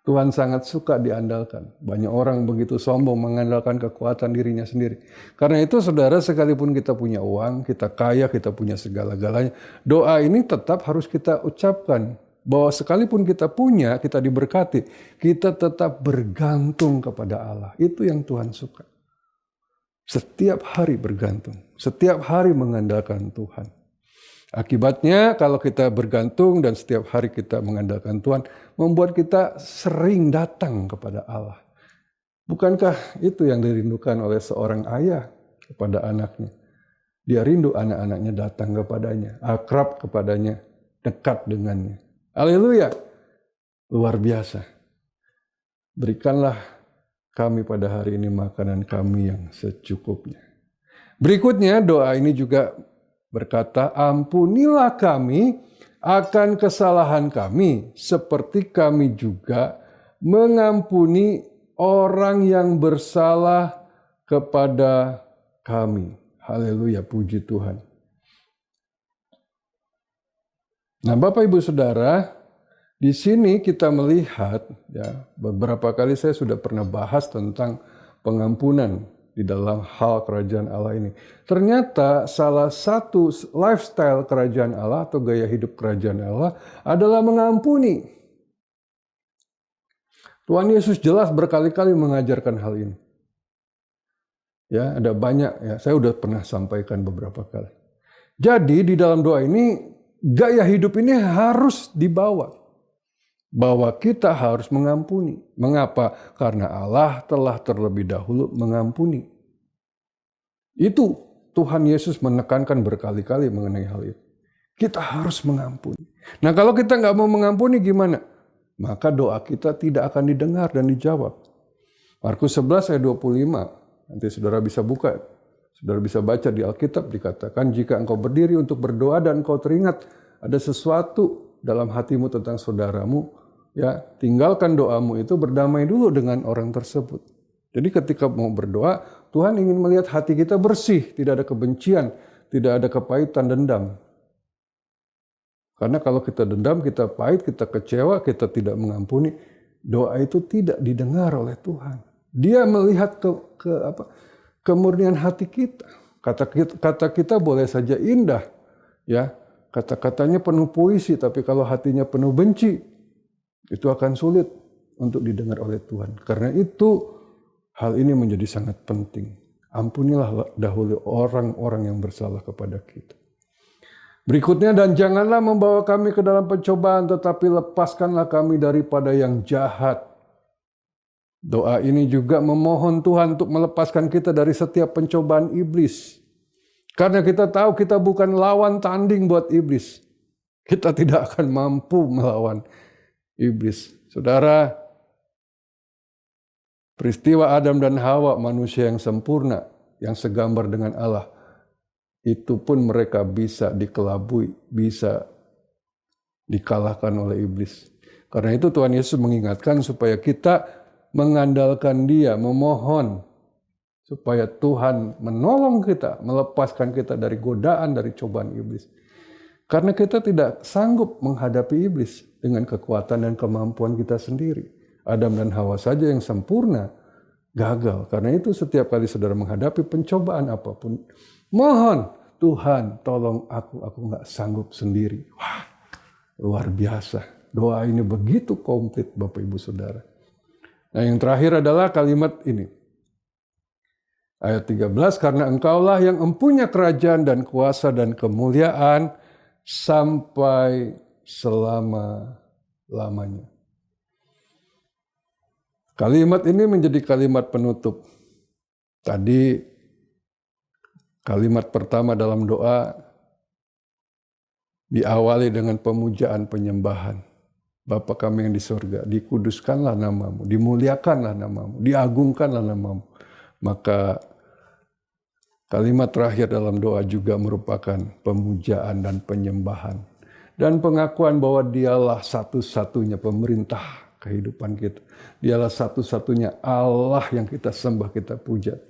Tuhan sangat suka diandalkan. Banyak orang begitu sombong mengandalkan kekuatan dirinya sendiri. Karena itu saudara, sekalipun kita punya uang, kita kaya, kita punya segala-galanya, doa ini tetap harus kita ucapkan. Bahwa sekalipun kita punya, kita diberkati, kita tetap bergantung kepada Allah. Itu yang Tuhan suka. Setiap hari bergantung. Setiap hari mengandalkan Tuhan. Akibatnya kalau kita bergantung dan setiap hari kita mengandalkan Tuhan, membuat kita sering datang kepada Allah. Bukankah itu yang dirindukan oleh seorang ayah kepada anaknya? Dia rindu anak-anaknya datang kepadanya, akrab kepadanya, dekat dengannya. Haleluya, luar biasa. Berikanlah kami pada hari ini makanan kami yang secukupnya. Berikutnya doa ini juga berkata, ampunilah kami akan kesalahan kami, seperti kami juga mengampuni orang yang bersalah kepada kami. Haleluya, puji Tuhan. Nah, Bapak Ibu Saudara, Di sini kita melihat, ya, beberapa kali saya sudah pernah bahas tentang pengampunan di dalam hal kerajaan Allah ini. Ternyata salah satu lifestyle kerajaan Allah atau gaya hidup kerajaan Allah adalah mengampuni. Tuhan Yesus jelas berkali-kali mengajarkan hal ini. Ya, ada banyak, ya, saya udah pernah sampaikan beberapa kali. Jadi di dalam doa ini gaya hidup ini harus dibawa. Bahwa kita harus mengampuni. Mengapa? Karena Allah telah terlebih dahulu mengampuni. Itu Tuhan Yesus menekankan berkali-kali mengenai hal itu. Kita harus mengampuni. Nah, kalau kita nggak mau mengampuni gimana? Maka doa kita tidak akan didengar dan dijawab. Markus 11 ayat 25. Nanti saudara bisa buka. Saudara bisa baca di Alkitab, dikatakan jika engkau berdiri untuk berdoa dan engkau teringat ada sesuatu dalam hatimu tentang saudaramu, ya, tinggalkan doamu itu, berdamai dulu dengan orang tersebut. Jadi ketika mau berdoa, Tuhan ingin melihat hati kita bersih, tidak ada kebencian, tidak ada kepahitan, dendam. Karena kalau kita dendam, kita pahit, kita kecewa, kita tidak mengampuni, doa itu tidak didengar oleh Tuhan. Dia melihat kemurnian hati kita. Kata kita boleh saja indah, ya, kata-katanya penuh puisi, tapi kalau hatinya penuh benci, itu akan sulit untuk didengar oleh Tuhan. Karena itu hal ini menjadi sangat penting. Ampunilah dahulu orang-orang yang bersalah kepada kita. Berikutnya, dan janganlah membawa kami ke dalam pencobaan, tetapi lepaskanlah kami daripada yang jahat. Doa ini juga memohon Tuhan untuk melepaskan kita dari setiap pencobaan iblis. Karena kita tahu kita bukan lawan tanding buat iblis. Kita tidak akan mampu melawan iblis. Saudara, peristiwa Adam dan Hawa, manusia yang sempurna, yang segambar dengan Allah, itu pun mereka bisa dikelabui, bisa dikalahkan oleh iblis. Karena itu Tuhan Yesus mengingatkan supaya kita mengandalkan Dia, memohon supaya Tuhan menolong kita, melepaskan kita dari godaan, dari cobaan iblis. Karena kita tidak sanggup menghadapi iblis dengan kekuatan dan kemampuan kita sendiri. Adam dan Hawa saja yang sempurna gagal. Karena itu setiap kali saudara menghadapi pencobaan apapun, mohon, Tuhan tolong aku nggak sanggup sendiri. Wah, luar biasa. Doa ini begitu komplit Bapak Ibu Saudara. Nah, yang terakhir adalah kalimat ini. Ayat 13, karena engkaulah yang empunya kerajaan dan kuasa dan kemuliaan sampai selama-lamanya. Kalimat ini menjadi kalimat penutup. Tadi kalimat pertama dalam doa diawali dengan pemujaan penyembahan. Bapa kami yang di surga, dikuduskanlah namamu, dimuliakanlah namamu, diagungkanlah namamu. Maka kalimat terakhir dalam doa juga merupakan pemujaan dan penyembahan. Dan pengakuan bahwa dialah satu-satunya pemerintah kehidupan kita. Dialah satu-satunya Allah yang kita sembah, kita puja.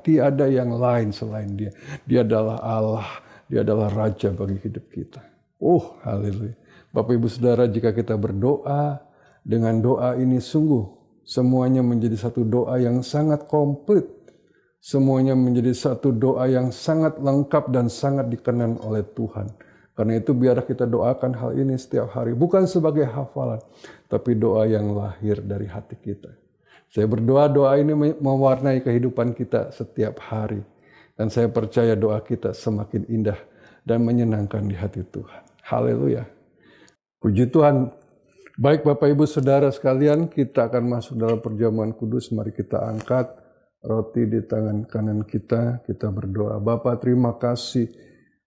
Tiada yang lain selain Dia. Dia adalah Allah, Dia adalah Raja bagi hidup kita. Oh, haleluya. Bapak Ibu Saudara, jika kita berdoa dengan doa ini sungguh semuanya menjadi satu doa yang sangat komplit. Semuanya menjadi satu doa yang sangat lengkap dan sangat dikenan oleh Tuhan. Karena itu biarlah kita doakan hal ini setiap hari. Bukan sebagai hafalan, tapi doa yang lahir dari hati kita. Saya berdoa doa ini mewarnai kehidupan kita setiap hari. Dan saya percaya doa kita semakin indah dan menyenangkan di hati Tuhan. Haleluya. Puji Tuhan. Baik Bapak Ibu Saudara sekalian, kita akan masuk dalam perjamuan kudus. Mari kita angkat roti di tangan kanan kita. Kita berdoa. Bapa, terima kasih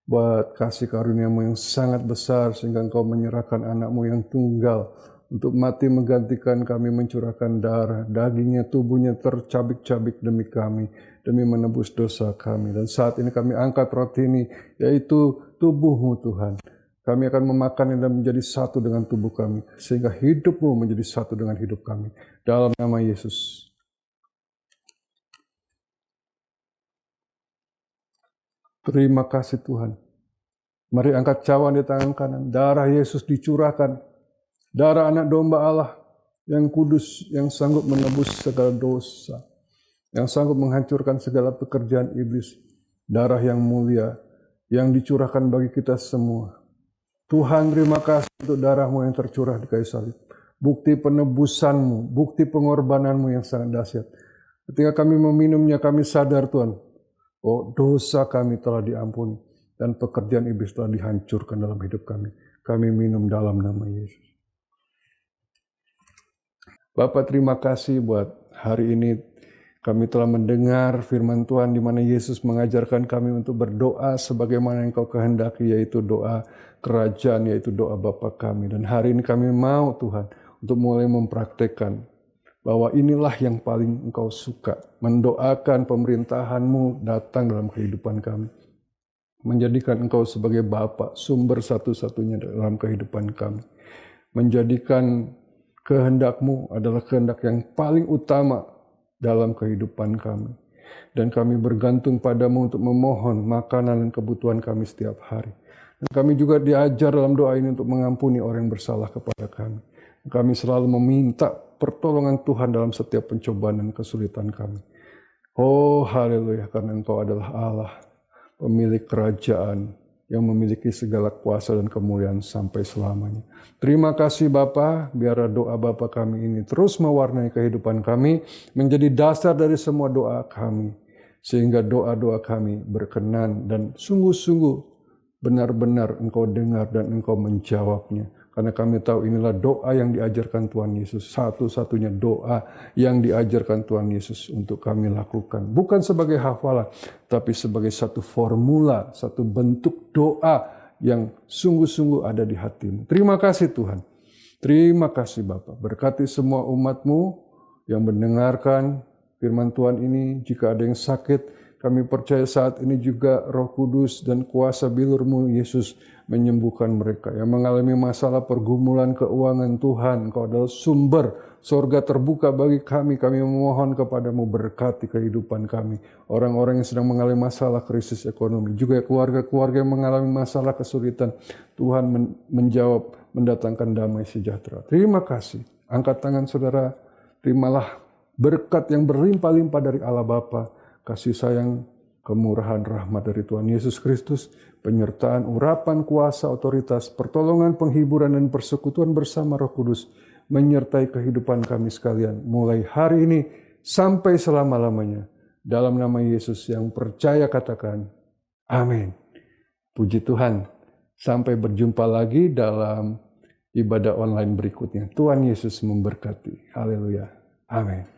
buat kasih karunia-Mu yang sangat besar sehingga Engkau menyerahkan anak-Mu yang tunggal untuk mati menggantikan kami, mencurahkan darah, dagingnya, tubuhnya tercabik-cabik demi kami, demi menebus dosa kami. Dan saat ini kami angkat roti ini, yaitu tubuh-Mu Tuhan. Kami akan memakannya dan menjadi satu dengan tubuh kami, sehingga hidup-Mu menjadi satu dengan hidup kami. Dalam nama Yesus. Terima kasih Tuhan. Mari angkat cawan di tangan kanan. Darah Yesus dicurahkan Darah anak domba Allah yang kudus, yang sanggup menebus segala dosa, yang sanggup menghancurkan segala pekerjaan iblis. Darah yang mulia yang dicurahkan bagi kita semua. Tuhan, terima kasih untuk darah-Mu yang tercurah di kayu salib. Bukti penebusan-Mu, bukti pengorbanan-Mu yang sangat dahsyat. Ketika kami meminumnya, kami sadar Tuhan, oh dosa kami telah diampuni dan pekerjaan iblis telah dihancurkan dalam hidup kami. Kami minum dalam nama Yesus. Bapak, terima kasih buat hari ini kami telah mendengar firman Tuhan di mana Yesus mengajarkan kami untuk berdoa sebagaimana yang Kau kehendaki, yaitu doa kerajaan, yaitu doa Bapa kami. Dan hari ini kami mau Tuhan untuk mulai mempraktekkan bahwa inilah yang paling Engkau suka, mendoakan pemerintahan-Mu datang dalam kehidupan kami. Menjadikan Engkau sebagai Bapa, sumber satu-satunya dalam kehidupan kami. Menjadikan kehendak-Mu adalah kehendak yang paling utama dalam kehidupan kami. Dan kami bergantung pada-Mu untuk memohon makanan dan kebutuhan kami setiap hari. Dan kami juga diajar dalam doa ini untuk mengampuni orang yang bersalah kepada kami. Kami selalu meminta pertolongan Tuhan dalam setiap pencobaan dan kesulitan kami. Oh haleluya, karena Engkau adalah Allah, pemilik kerajaan yang memiliki segala kuasa dan kemuliaan sampai selamanya. Terima kasih Bapa, biar doa Bapa kami ini terus mewarnai kehidupan kami, menjadi dasar dari semua doa kami, sehingga doa-doa kami berkenan dan sungguh-sungguh benar-benar Engkau dengar dan Engkau menjawabnya. Karena kami tahu inilah doa yang diajarkan Tuhan Yesus, satu-satunya doa yang diajarkan Tuhan Yesus untuk kami lakukan. Bukan sebagai hafalan, tapi sebagai satu formula, satu bentuk doa yang sungguh-sungguh ada di hati-Mu. Terima kasih Tuhan. Terima kasih Bapa. Berkati semua umat-Mu yang mendengarkan firman Tuhan ini. Jika ada yang sakit, kami percaya saat ini juga Roh Kudus dan kuasa bilur-Mu Yesus menyembuhkan mereka. Yang mengalami masalah pergumulan keuangan, Tuhan, Engkau adalah sumber. Sorga terbuka bagi kami. Kami memohon kepada-Mu, berkati kehidupan kami. Orang-orang yang sedang mengalami masalah krisis ekonomi. Juga keluarga-keluarga yang mengalami masalah kesulitan. Tuhan menjawab, mendatangkan damai sejahtera. Terima kasih. Angkat tangan saudara. Terimalah berkat yang berlimpah-limpah dari Allah Bapa, kasih sayang, kemurahan, rahmat dari Tuhan Yesus Kristus, penyertaan, urapan, kuasa, otoritas, pertolongan, penghiburan, dan persekutuan bersama Roh Kudus menyertai kehidupan kami sekalian mulai hari ini sampai selama-lamanya. Dalam nama Yesus yang percaya katakan, amin. Puji Tuhan. Sampai berjumpa lagi dalam ibadah online berikutnya. Tuhan Yesus memberkati. Haleluya. Amin.